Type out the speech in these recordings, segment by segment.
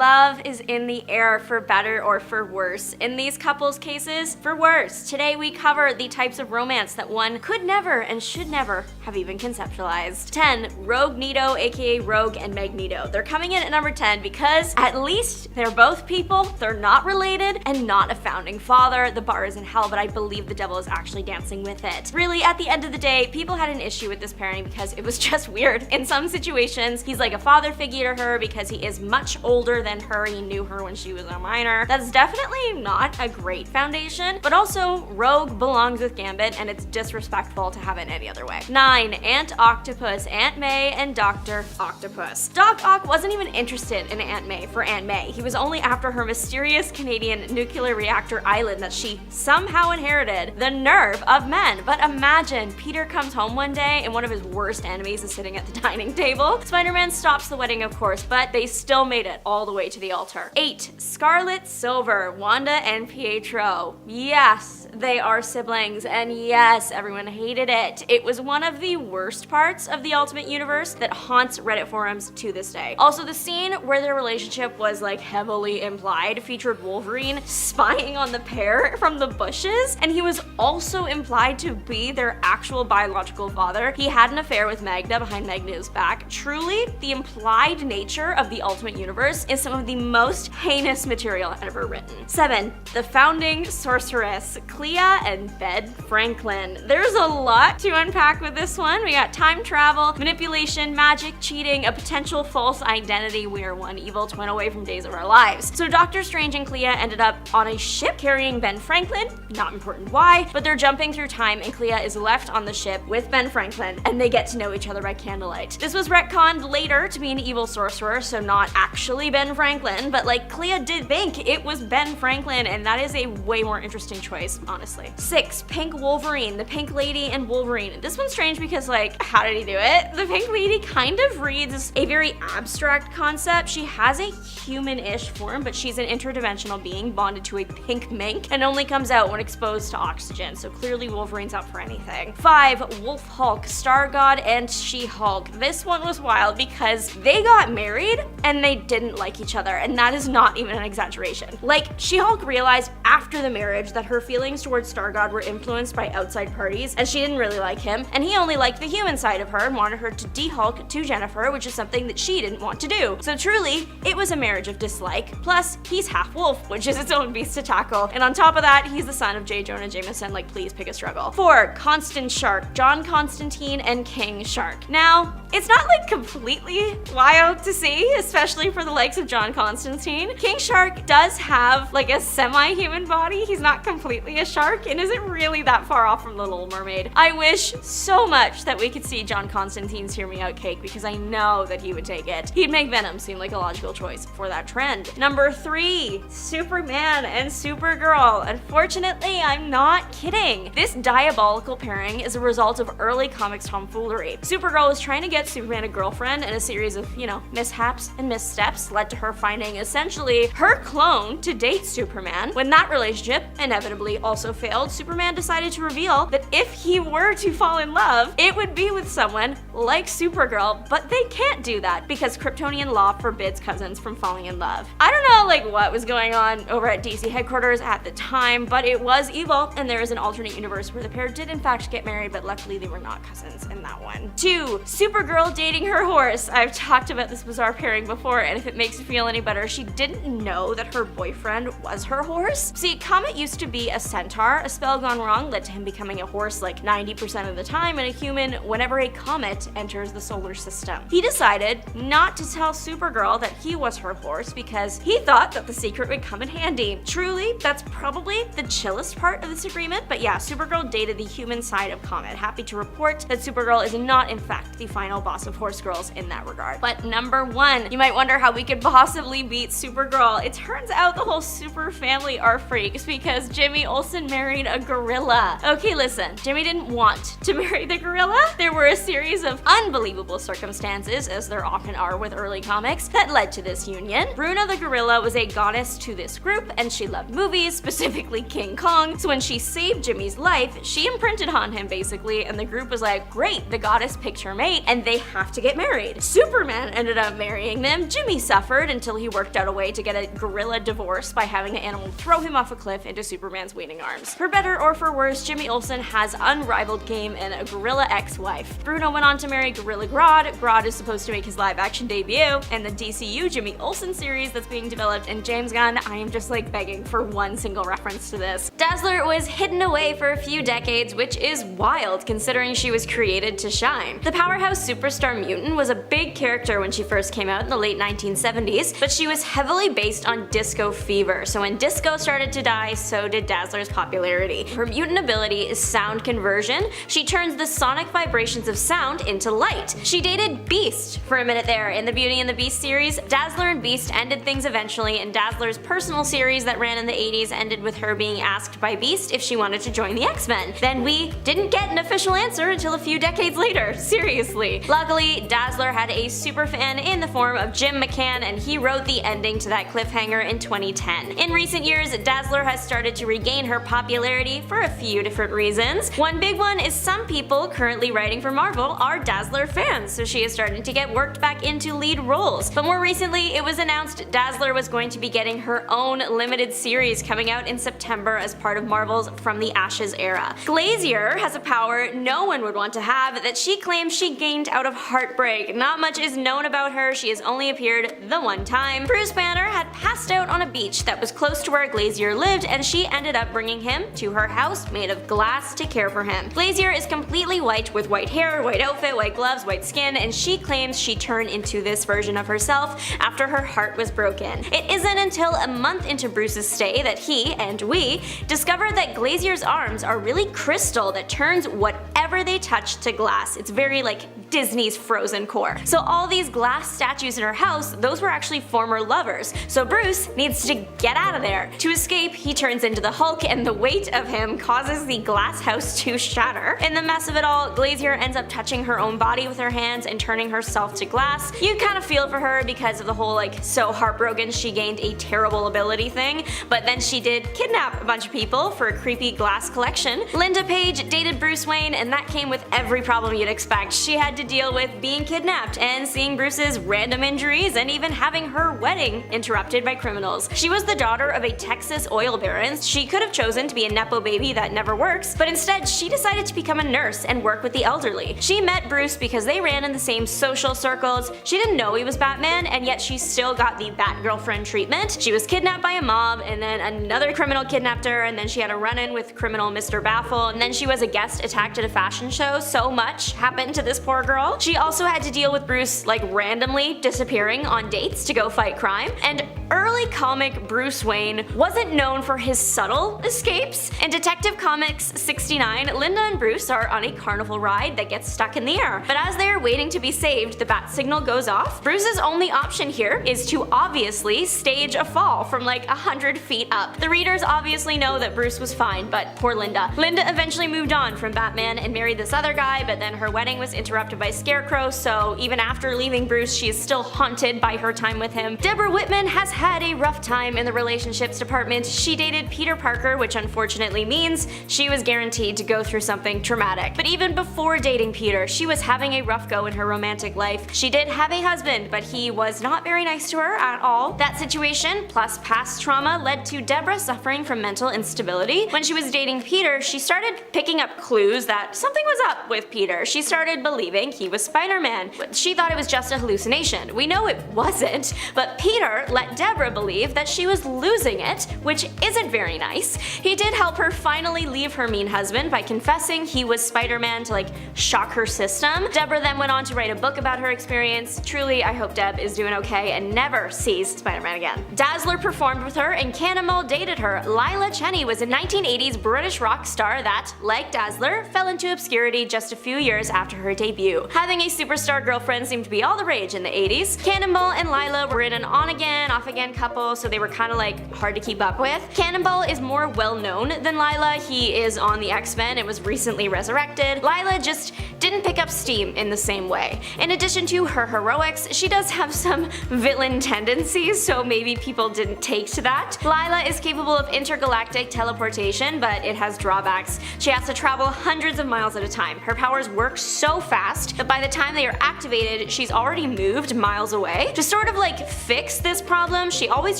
love is in the air for better or for worse. In these couples' cases, for worse. Today we cover the types of romance that one could never and should never have even conceptualized. 10. Rogue Nito, aka Rogue and Magneto. They're coming in at number 10 because at least they're both people, they're not related, and not a founding father. The bar is in hell, but I believe the devil is actually dancing with it. Really, at the end of the day, people had an issue with this pairing because it was just weird. In some situations, he's like a father figure to her because he is much older than her. He knew her when she was a minor. That's definitely not a great foundation, but also Rogue belongs with Gambit and it's disrespectful to have it any other way. 9. Aunt Octopus, Aunt May and Dr. Octopus. Doc Ock wasn't even interested in Aunt May for Aunt May. He was only after her mysterious Canadian nuclear reactor island that she somehow inherited. The nerve of men. But imagine Peter comes home one day and one of his worst enemies is sitting at the dining table. Spider-Man stops the wedding, of course, but they still made it all the way to the altar. 8. Scarlet Silver, Wanda and Pietro. Yes, they are siblings, and yes, everyone hated it. It was one of the worst parts of the Ultimate Universe that haunts Reddit forums to this day. Also, the scene where their relationship was like heavily implied featured Wolverine spying on the pair from the bushes, and he was also implied to be their actual biological father. He had an affair with Magda behind Magneto's back. Truly, the implied nature of the Ultimate Universe is some of the most heinous material ever written. 7. The founding sorceress, Clea and Ben Franklin. There's a lot to unpack with this one. We got time travel, manipulation, magic, cheating, a potential false identity. We are one evil twin away from days of our lives. So Doctor Strange and Clea ended up on a ship carrying Ben Franklin. Not important why, but they're jumping through time and Clea is left on the ship with Ben Franklin and they get to know each other by candlelight. This was retconned later to be an evil sorcerer, so not actually Ben Franklin, but like Clea did think it was Ben Franklin, and that is a way more interesting choice, honestly. 6. Pink Wolverine, the Pink Lady and Wolverine. This one's strange because like, how did he do it? The Pink Lady kind of reads a very abstract concept. She has a human-ish form, but she's an interdimensional being bonded to a pink mink and only comes out when exposed to oxygen, so clearly Wolverine's up for anything. 5. Wolf Hulk, Star God and She-Hulk. This one was wild because they got married and they didn't like each other, and that is not even an exaggeration. Like, She-Hulk realized after the marriage that her feelings towards Star God were influenced by outside parties, and she didn't really like him, and he only liked the human side of her and wanted her to de-Hulk to Jennifer, which is something that she didn't want to do. So truly, it was a marriage of dislike, plus he's half wolf, which is its own beast to tackle, and on top of that, he's the son of J. Jonah Jameson. Like, please pick a struggle. 4. Constant Shark, John Constantine and King Shark. Now, it's not like completely wild to see, especially for the likes of John Constantine. King Shark does have like a semi-human body. He's not completely a shark and isn't really that far off from the Little Mermaid. I wish so much that we could see John Constantine's Hear Me Out cake because I know that he would take it. He'd make Venom seem like a logical choice for that trend. Number 3, Superman and Supergirl. Unfortunately, I'm not kidding. This diabolical pairing is a result of early comics tomfoolery. Supergirl was trying to get Superman a girlfriend, and a series of, mishaps and missteps led to her finding essentially her clone to date Superman. When that relationship inevitably also failed, Superman decided to reveal that if he were to fall in love, it would be with someone like Supergirl, but they can't do that because Kryptonian law forbids cousins from falling in love. I don't know what was going on over at DC headquarters at the time, but it was evil, and there is an alternate universe where the pair did in fact get married, but luckily they were not cousins in that one. 2. Supergirl dating her horse. I've talked about this bizarre pairing before, and if it makes you feel any better, she didn't know that her boyfriend was her horse. See, Comet used to be a centaur. A spell gone wrong led to him becoming a horse like 90% of the time, and a human whenever a comet enters the solar system. He decided not to tell Supergirl that he was her horse because he thought that the secret would come in handy. Truly, that's probably the chillest part of this agreement, but yeah, Supergirl dated the human side of Comet. Happy to report that Supergirl is not in fact the final boss of Horse Girls in that regard. But number 1, you might wonder how we could possibly beat Supergirl. It turns out the whole Super family are freaks because Jimmy Olsen married a gorilla. Okay, listen, Jimmy didn't want to marry the gorilla. There were a series of unbelievable circumstances, as there often are with early comics, that led to this union. Bruna the gorilla was a goddess to this group, and she loved movies, specifically King Kong, so when she saved Jimmy's life, she imprinted on him basically, and the group was like, great, the goddess picked her mate, and and they have to get married. Superman ended up marrying them. Jimmy suffered until he worked out a way to get a gorilla divorce by having an animal throw him off a cliff into Superman's waiting arms. For better or for worse, Jimmy Olsen has unrivaled game and a gorilla ex-wife. Bruno went on to marry Gorilla Grodd. Grodd is supposed to make his live-action debut in the DCU Jimmy Olsen series that's being developed, and James Gunn, I am just like begging for one single reference to this. Dazzler was hidden away for a few decades, which is wild considering she was created to shine. The powerhouse superstar mutant was a big character when she first came out in the late 1970s, but she was heavily based on disco fever, so when disco started to die, so did Dazzler's popularity. Her mutant ability is sound conversion. She turns the sonic vibrations of sound into light. She dated Beast for a minute there in the Beauty and the Beast series. Dazzler and Beast ended things eventually, and Dazzler's personal series that ran in the 80s ended with her being asked by Beast if she wanted to join the X-Men. Then we didn't get an official answer until a few decades later. Seriously. Luckily, Dazzler had a superfan in the form of Jim McCann, and he wrote the ending to that cliffhanger in 2010. In recent years, Dazzler has started to regain her popularity for a few different reasons. One big one is some people currently writing for Marvel are Dazzler fans, so she is starting to get worked back into lead roles. But more recently, it was announced Dazzler was going to be getting her own limited series coming out in September as part of Marvel's From the Ashes era. Glazier has a power no one would want to have that she claims she gained out of heartbreak. Not much is known about her, she has only appeared the one time. Bruce Banner had passed out on a beach that was close to where Glazier lived, and she ended up bringing him to her house made of glass to care for him. Glazier is completely white with white hair, white outfit, white gloves, white skin, and she claims she turned into this version of herself after her heart was broken. It isn't until a month into Bruce's stay that he, and we, discover that Glazier's arms are really crystal that turns whatever they touch to glass. It's very like Disney's Frozen core. So all these glass statues in her house, those were actually former lovers. So Bruce needs to get out of there. To escape, he turns into the Hulk, and the weight of him causes the glass house to shatter. In the mess of it all, Glazier ends up touching her own body with her hands and turning herself to glass. You kind of feel for her because of the whole like so heartbroken she gained a terrible ability thing, but then she did kidnap a bunch of people for a creepy glass collection. Linda Page dated Bruce Wayne, and that came with every problem you'd expect. She had to deal with being kidnapped and seeing Bruce's random injuries and even having her wedding interrupted by criminals. She was the daughter of a Texas oil baron. She could have chosen to be a nepo baby that never works, but instead she decided to become a nurse and work with the elderly. She met Bruce because they ran in the same social circles. She didn't know he was Batman, and yet she still got the Batgirlfriend treatment. She was kidnapped by a mob, and then another criminal kidnapped her, and then she had a run-in with criminal Mr. Baffle, and then she was a guest attacked at a fashion show. So much happened to this poor girl. She also had to deal with Bruce like randomly disappearing on dates to go fight crime, and early comic Bruce Wayne wasn't known for his subtle escapes. In Detective Comics 69, Linda and Bruce are on a carnival ride that gets stuck in the air, but as they are waiting to be saved, the bat signal goes off. Bruce's only option here is to obviously stage a fall from like 100 feet up. The readers obviously know that Bruce was fine, but poor Linda. Linda eventually moved on from Batman and married this other guy, but then her wedding was interrupted by Scarecrow, so even after leaving Bruce, she is still haunted by her time with him. Deborah Whitman has had a rough time in the relationships department. She dated Peter Parker, which unfortunately means she was guaranteed to go through something traumatic. But even before dating Peter, she was having a rough go in her romantic life. She did have a husband, but he was not very nice to her at all. That situation, plus past trauma, led to Deborah suffering from mental instability. When she was dating Peter, she started picking up clues that something was up with Peter. She started believing he was Spider-Man, but she thought it was just a hallucination. We know it wasn't, but Peter let Deborah believe that she was losing it, which isn't very nice. He did help her finally leave her mean husband by confessing he was Spider-Man to like shock her system. Deborah then went on to write a book about her experience. Truly, I hope Deb is doing okay and never sees Spider-Man again. Dazzler performed with her and Cannonball dated her. Lila Cheney was a 1980s British rock star that, like Dazzler, fell into obscurity just a few years after her debut. Having a superstar girlfriend seemed to be all the rage in the 80s. Cannonball and Lila were in an on-again, off-again couple, so they were kinda like hard to keep up with. Cannonball is more well-known than Lila. He is on the X-Men and was recently resurrected. Lila just didn't pick up steam in the same way. In addition to her heroics, she does have some villain tendencies, so maybe people didn't take to that. Lila is capable of intergalactic teleportation, but it has drawbacks. She has to travel hundreds of miles at a time. Her powers work so fast that by the time they are activated, she's already moved miles away. To sort of like fix this problem, she always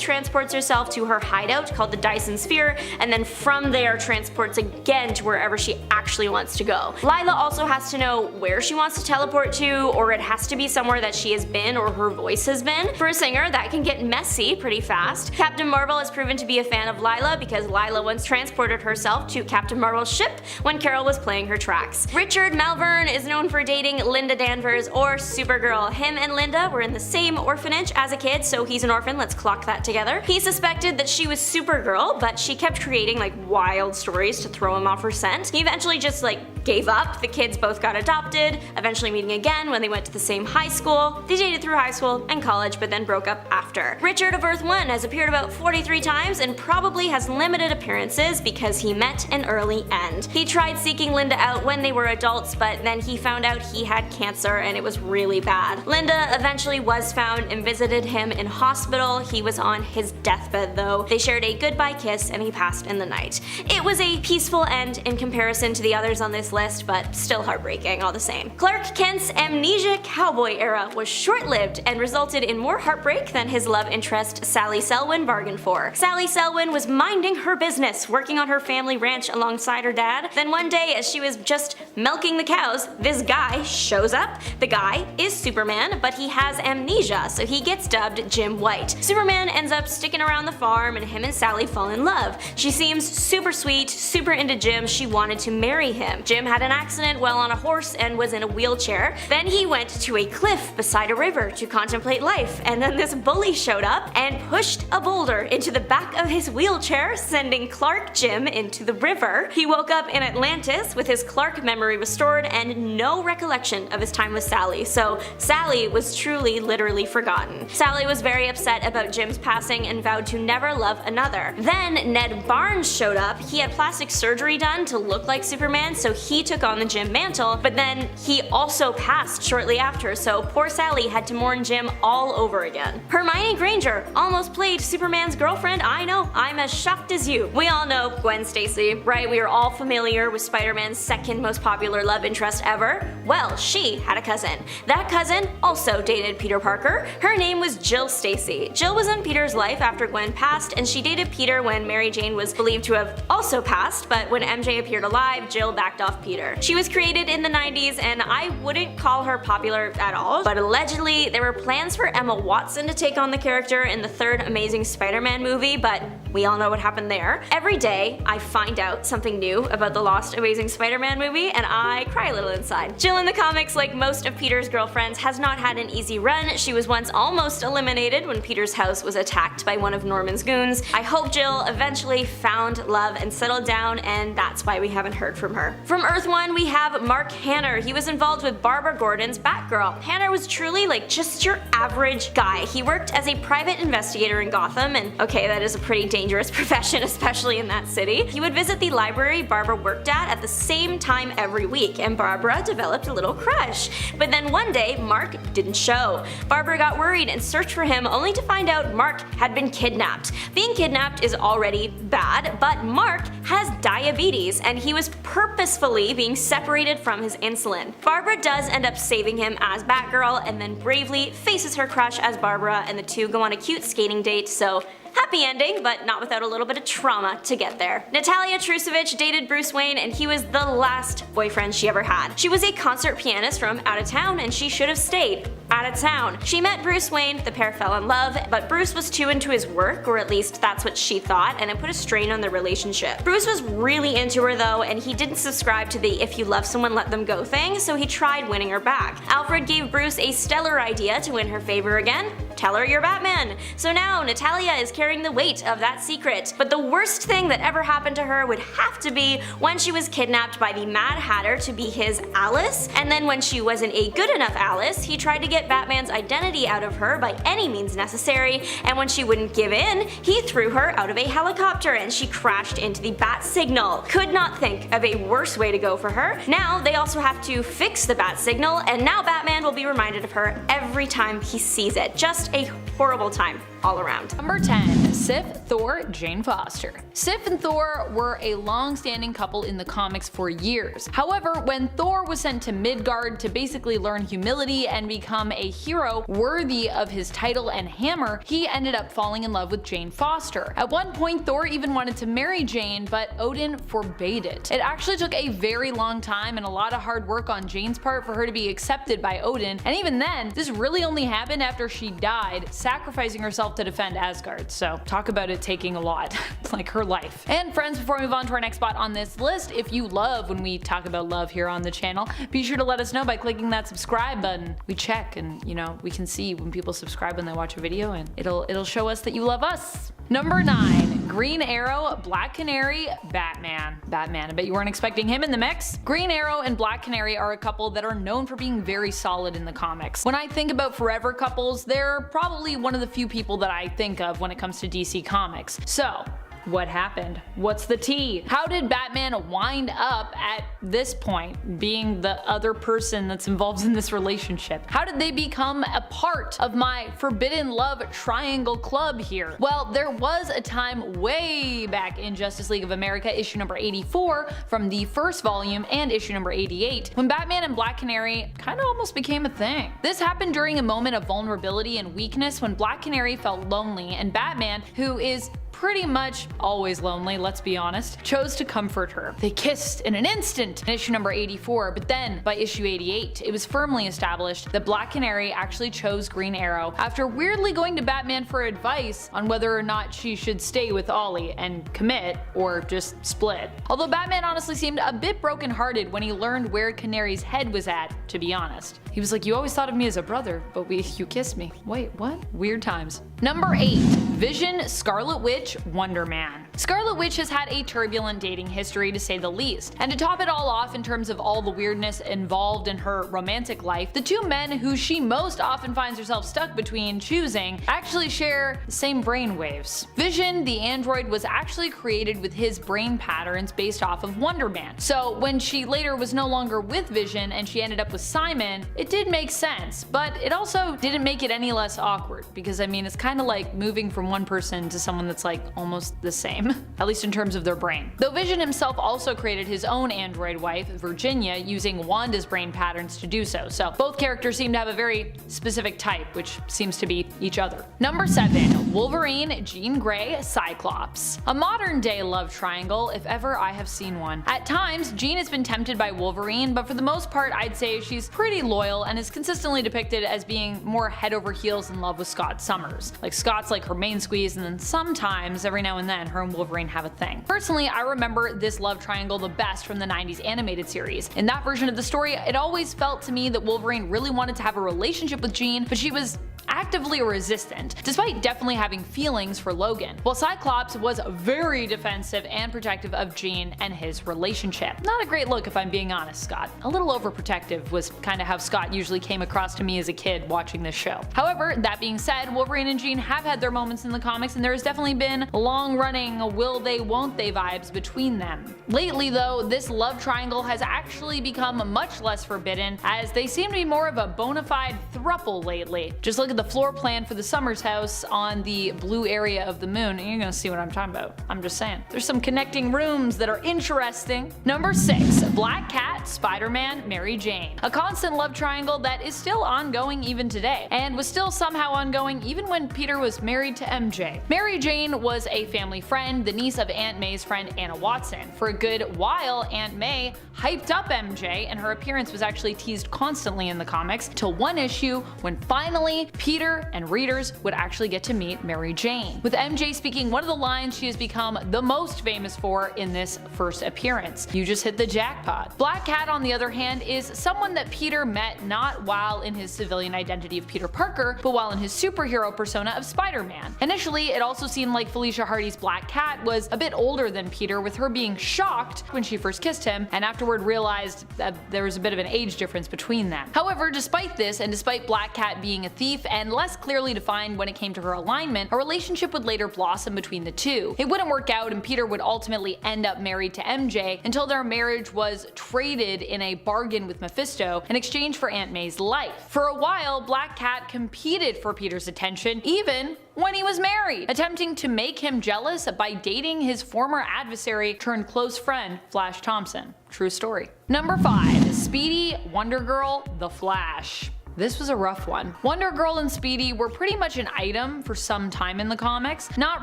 transports herself to her hideout called the Dyson Sphere, and then from there transports again to wherever she actually wants to go. Lila also has to know where she wants to teleport to, or it has to be somewhere that she has been or her voice has been. For a singer, that can get messy pretty fast. Captain Marvel has proven to be a fan of Lila because Lila once transported herself to Captain Marvel's ship when Carol was playing her tracks. Richard Malvern is known for dating Linda Danvers or Supergirl. Him and Linda were in the same orphanage as a kid, so he's an orphan, let's clock that together. He suspected that she was Supergirl, but she kept creating like wild stories to throw him off her scent. He eventually just like gave up. The kids both got adopted, eventually meeting again when they went to the same high school. They dated through high school and college, but then broke up after. Richard of Earth 1 has appeared about 43 times and probably has limited appearances because he met an early end. He tried seeking Linda out when they were adults, but then he found out he had cancer and it was really bad. Linda eventually was found and visited him in hospital. He was on his deathbed though. They shared a goodbye kiss and he passed in the night. It was a peaceful end in comparison to the others on this list, but still heartbreaking all the same. Clark Kent's amnesia cowboy era was short-lived and resulted in more heartbreak than his love interest Sally Selwyn bargained for. Sally Selwyn was minding her business, working on her family ranch alongside her dad. Then one day, as she was just milking the cows, this guy shows up. The guy is Superman, but he has amnesia, so he gets dubbed Jim White. Superman ends up sticking around the farm and him and Sally fall in love. She seems super sweet, super into Jim. She wanted to marry him. Jim had an accident while on a horse and was in a wheelchair. Then he went to a cliff beside a river to contemplate life, and then this bully showed up and pushed a boulder into the back of his wheelchair, sending Clark Jim into the river. He woke up in Atlantis with his Clark memory restored and no recollection of his time with Sally, so Sally was truly literally forgotten. Sally was very upset about Jim's passing and vowed to never love another. Then Ned Barnes showed up. He had plastic surgery done to look like Superman, so he took on the Jim mantle, but then he also passed shortly after, so poor Sally had to mourn Jim all over again. Hermione Granger almost played Superman's girlfriend. I know, I'm as shocked as you. We all know Gwen Stacy, right? We are all familiar with Spider-Man's second most popular love interest ever. Well, she had a cousin. That cousin also dated Peter Parker. Her name was Jill Stacy. Jill was in Peter's life after Gwen passed, and she dated Peter when Mary Jane was believed to have also passed, but when MJ appeared alive, Jill backed off Peter. She was created in the 90s, and I wouldn't call her popular at all, but allegedly there were plans for Emma Watson to take on the character in the third Amazing Spider-Man movie, but we all know what happened there. Every day, I find out something new about the lost Amazing Spider-Man movie, and I cry a little inside. Jill in the comics, like most of Peter's girlfriends, has not had an easy run. She was once almost eliminated when Peter's house was attacked by one of Norman's goons. I hope Jill eventually found love and settled down, and that's why we haven't heard from her. From Earth 1, we have Mark Hanner. He was involved with Barbara Gordon's Batgirl. Hanner was truly like just your average guy. He worked as a private investigator in Gotham, and okay, that is a pretty dangerous profession, especially in that city. He would visit the library Barbara worked at the same time every week, and Barbara developed a little crush. But then one day, Mark didn't show. Barbara got worried and searched for him, only to find out Mark had been kidnapped. Being kidnapped is already bad, but Mark has diabetes, and he was purposefully being separated from his insulin. Barbara does end up saving him as Batgirl, and then bravely faces her crush as Barbara, and the two go on a cute skating date, so happy ending, but not without a little bit of trauma to get there. Natalya Trusvich dated Bruce Wayne, and he was the last boyfriend she ever had. She was a concert pianist from out of town, and she should have stayed out of town. She met Bruce Wayne, the pair fell in love, but Bruce was too into his work, or at least that's what she thought, and it put a strain on their relationship. Bruce was really into her though, and he didn't subscribe to the if you love someone let them go thing, so he tried winning her back. Alfred gave Bruce a stellar idea to win her favor again: tell her you're Batman. So now Natalya is carrying the weight of that secret. But the worst thing that ever happened to her would have to be when she was kidnapped by the Mad Hatter to be his Alice, and then when she wasn't a good enough Alice, he tried to get get Batman's identity out of her by any means necessary, and when she wouldn't give in, he threw her out of a helicopter and she crashed into the bat signal. Could not think of a worse way to go for her. Now they also have to fix the bat signal, and now Batman will be reminded of her every time he sees it. Just a horrible time all around. Number 10. Sif, Thor, Jane Foster. Sif and Thor were a long-standing couple in the comics for years. However, when Thor was sent to Midgard to basically learn humility and become a hero worthy of his title and hammer, he ended up falling in love with Jane Foster. At one point, Thor even wanted to marry Jane, but Odin forbade it. It actually took a very long time and a lot of hard work on Jane's part for her to be accepted by Odin, and even then, this really only happened after she died, sacrificing herself to defend Asgard. So talk about it taking a lot, like her life. And friends, before we move on to our next spot on this list, if you love when we talk about love here on the channel, be sure to let us know by clicking that subscribe button. We check and, you know, we can see when people subscribe when they watch a video, and it'll show us that you love us. Number 9. Green Arrow, Black Canary, Batman. I bet you weren't expecting him in the mix. Green Arrow and Black Canary are a couple that are known for being very solid in the comics. When I think about forever couples, they're probably one of the few people that I think of when it comes to DC Comics. So, what happened? What's the tea? How did Batman wind up at this point, being the other person that's involved in this relationship? How did they become a part of my forbidden love triangle club here? Well, there was a time way back in Justice League of America issue number 84 from the first volume and issue number 88 when Batman and Black Canary kinda almost became a thing. This happened during a moment of vulnerability and weakness when Black Canary felt lonely and Batman, who is pretty much always lonely, let's be honest, chose to comfort her. They kissed in an instant in issue number 84, but then by issue 88, it was firmly established that Black Canary actually chose Green Arrow after weirdly going to Batman for advice on whether or not she should stay with Ollie and commit or just split. Although Batman honestly seemed a bit brokenhearted when he learned where Canary's head was at, to be honest. He was like, you always thought of me as a brother, but you kissed me. Wait, what? Weird times. Number 8. Vision, Scarlet Witch, Wonder Man. Scarlet Witch has had a turbulent dating history to say the least, and to top it all off in terms of all the weirdness involved in her romantic life, the two men who she most often finds herself stuck between choosing actually share the same brain waves. Vision, the android, was actually created with his brain patterns based off of Wonder Man. So when she later was no longer with Vision and she ended up with Simon, it did make sense, but it also didn't make it any less awkward, because I mean, it's kind of like moving from one person to someone that's like almost the same, at least in terms of their brain. Though Vision himself also created his own android wife, Virginia, using Wanda's brain patterns to do so. So both characters seem to have a very specific type, which seems to be each other. Number 7. Wolverine, Jean Grey, Cyclops. A modern day love triangle, if ever I have seen one. At times, Jean has been tempted by Wolverine, but for the most part I'd say she's pretty loyal and is consistently depicted as being more head over heels in love with Scott Summers. Like Scott's like her main squeeze, and then sometimes, every now and then, her and Wolverine have a thing. Personally, I remember this love triangle the best from the 90s animated series. In that version of the story, it always felt to me that Wolverine really wanted to have a relationship with Jean, but she was actively resistant, despite definitely having feelings for Logan, while Cyclops was very defensive and protective of Jean and his relationship. Not a great look if I'm being honest, Scott. A little overprotective was kind of how Scott usually came across to me as a kid watching this show. However, that being said, Wolverine and Jean have had their moments in the comics, and there has definitely been long-running will they won't they vibes between them. Lately though, this love triangle has actually become much less forbidden, as they seem to be more of a bona fide throuple lately. Just look at the floor plan for the Summers house on the blue area of the moon, and you're gonna see what I'm talking about. I'm just saying. There's some connecting rooms that are interesting. Number 6. Black Cat, Spider-Man, Mary Jane. A constant love triangle that is still ongoing even today, and was still somehow ongoing even when Peter was married to MJ. Mary Jane was a family friend, the niece of Aunt May's friend Anna Watson. For a good while, Aunt May hyped up MJ, and her appearance was actually teased constantly in the comics, till one issue when finally Peter and readers would actually get to meet Mary Jane, with MJ speaking one of the lines she has become the most famous for in this first appearance: "You just hit the jackpot." Black Cat, on the other hand, is someone that Peter met not while in his civilian identity of Peter Parker, but while in his superhero persona of Spider-Man. Initially, it also seemed like Felicia Hardy's Black Cat was a bit older than Peter, with her being shocked when she first kissed him, and afterward realized that there was a bit of an age difference between them. However, despite this, and despite Black Cat being a thief and less clearly defined when it came to her alignment, a relationship would later blossom between the two. It wouldn't work out, and Peter would ultimately end up married to MJ until their marriage was traded in a bargain with Mephisto in exchange for Aunt May's life. For a while, Black Cat competed for Peter's attention, even when he was married, attempting to make him jealous by dating his former adversary turned close friend, Flash Thompson. True story. Number 5. Speedy, Wonder Girl, The Flash. This was a rough one. Wonder Girl and Speedy were pretty much an item for some time in the comics. Not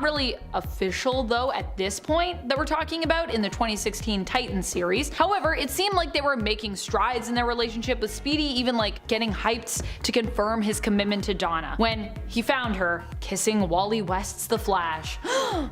really official though at this point that we're talking about in the 2016 Titans series. However, it seemed like they were making strides in their relationship, with Speedy even like getting hyped to confirm his commitment to Donna when he found her kissing Wally West's The Flash.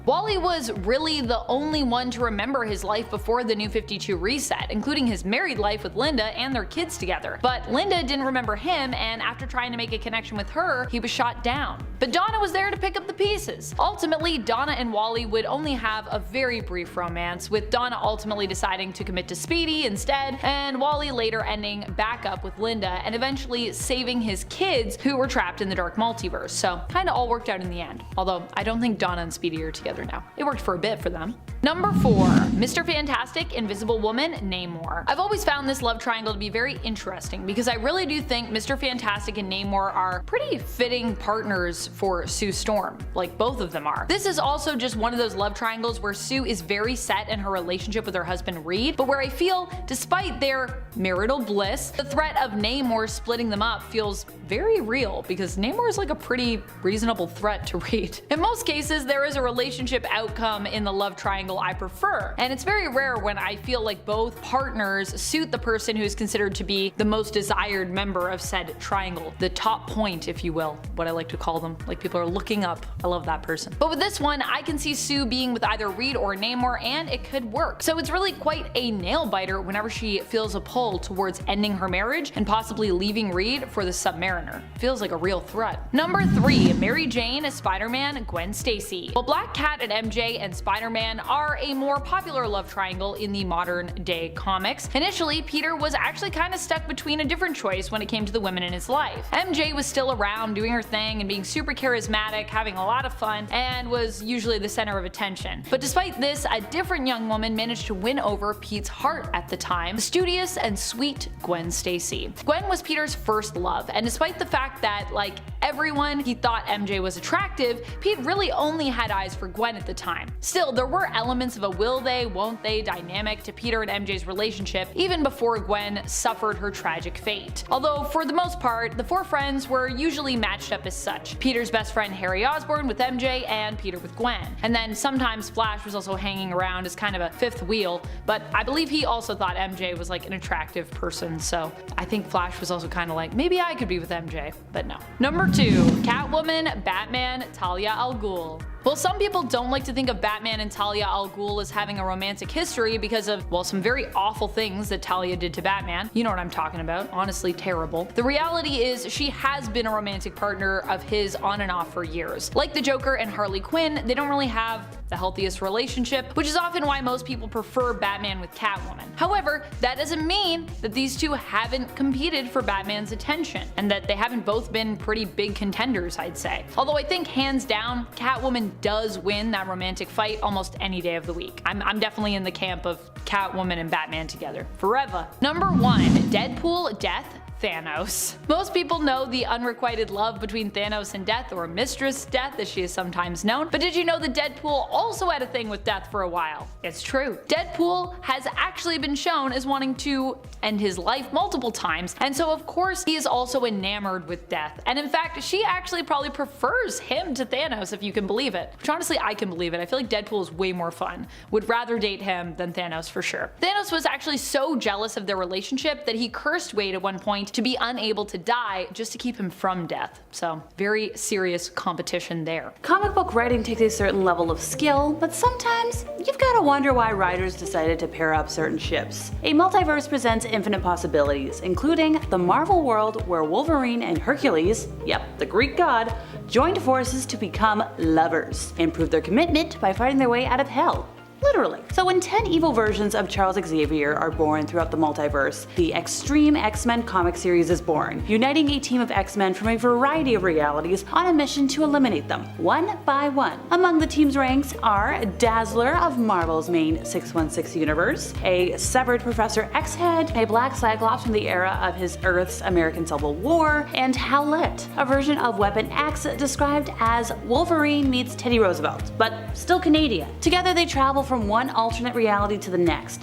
Wally was really the only one to remember his life before the New 52 reset, including his married life with Linda and their kids together. But Linda didn't remember him, and after trying to make a connection with her, he was shot down. But Donna was there to pick up the pieces. Ultimately, Donna and Wally would only have a very brief romance, with Donna ultimately deciding to commit to Speedy instead, and Wally later ending back up with Linda and eventually saving his kids who were trapped in the dark multiverse. So kinda all worked out in the end. Although I don't think Donna and Speedy are together now. It worked for a bit for them. Number 4. Mr. Fantastic, Invisible Woman, Namor. I've always found this love triangle to be very interesting because I really do think Mr. Fantastic and Namor are pretty fitting partners for Sue Storm, like both of them are. This is also just one of those love triangles where Sue is very set in her relationship with her husband Reed, but where I feel, despite their marital bliss, the threat of Namor splitting them up feels very real because Namor is like a pretty reasonable threat to Reed. In most cases, there is a relationship outcome in the love triangle I prefer, and it's very rare when I feel like both partners suit the person who is considered to be the most desired member of said triangle, the top point, if you will, what I like to call them, like people are looking up. I love that person. But with this one, I can see Sue being with either Reed or Namor, and it could work. So it's really quite a nail biter whenever she feels a pull towards ending her marriage and possibly leaving Reed for the Submariner. Feels like a real threat. Number 3. Mary Jane, Spider-Man, Gwen Stacy. While Black Cat and MJ and Spider-Man are a more popular love triangle in the modern day comics, initially Peter was actually kind of stuck between a different choice when it came to the women in his life. MJ was still around doing her thing and being super charismatic, having a lot of fun, and was usually the center of attention. But despite this, a different young woman managed to win over Pete's heart at the time, the studious and sweet Gwen Stacy. Gwen was Peter's first love, and despite the fact that, like everyone, he thought MJ was attractive, Pete really only had eyes for Gwen at the time. Still, there were elements of a will they, won't they dynamic to Peter and MJ's relationship even before Gwen suffered her tragic fate. Although for the most part, the four friends were usually matched up as such. Peter's best friend Harry Osborn with MJ and Peter with Gwen. And then sometimes Flash was also hanging around as kind of a fifth wheel, but I believe he also thought MJ was like an attractive person, so I think Flash was also kind of like, maybe I could be with MJ, but no. Number 2. Catwoman, Batman, Talia al Ghul. Well, some people don't like to think of Batman and Talia al Ghul as having a romantic history because of, well, some very awful things that Talia did to Batman. You know what I'm talking about. Honestly, terrible. The reality is she has been a romantic partner of his on and off for years. Like the Joker and Harley Quinn, they don't really have the healthiest relationship, which is often why most people prefer Batman with Catwoman. However, that doesn't mean that these two haven't competed for Batman's attention, and that they haven't both been pretty big contenders, I'd say. Although I think hands down, Catwoman does win that romantic fight almost any day of the week. I'm definitely in the camp of Catwoman and Batman together. Forever. Number 1. Deadpool, Death, Thanos. Most people know the unrequited love between Thanos and Death, or Mistress Death as she is sometimes known, but did you know that Deadpool also had a thing with Death for a while? It's true. Deadpool has actually been shown as wanting to end his life multiple times, and so of course he is also enamored with Death. And in fact, she actually probably prefers him to Thanos, if you can believe it. Which honestly, I can believe it. I feel like Deadpool is way more fun. Would rather date him than Thanos for sure. Thanos was actually so jealous of their relationship that he cursed Wade at one point to be unable to die just to keep him from death. So very serious competition there. Comic book writing takes a certain level of skill, but sometimes you've gotta wonder why writers decided to pair up certain ships. A multiverse presents infinite possibilities, including the Marvel world where Wolverine and Hercules, yep, the Greek god, joined forces to become lovers and prove their commitment by fighting their way out of hell. Literally. So when 10 evil versions of Charles Xavier are born throughout the multiverse, the Extreme X-Men comic series is born, uniting a team of X-Men from a variety of realities on a mission to eliminate them, one by one. Among the team's ranks are Dazzler of Marvel's main 616 universe, a severed Professor X-Head, a black Cyclops from the era of his Earth's American Civil War, and Howlett, a version of Weapon X described as Wolverine meets Teddy Roosevelt, but still Canadian. Together they travel from one alternate reality to the next,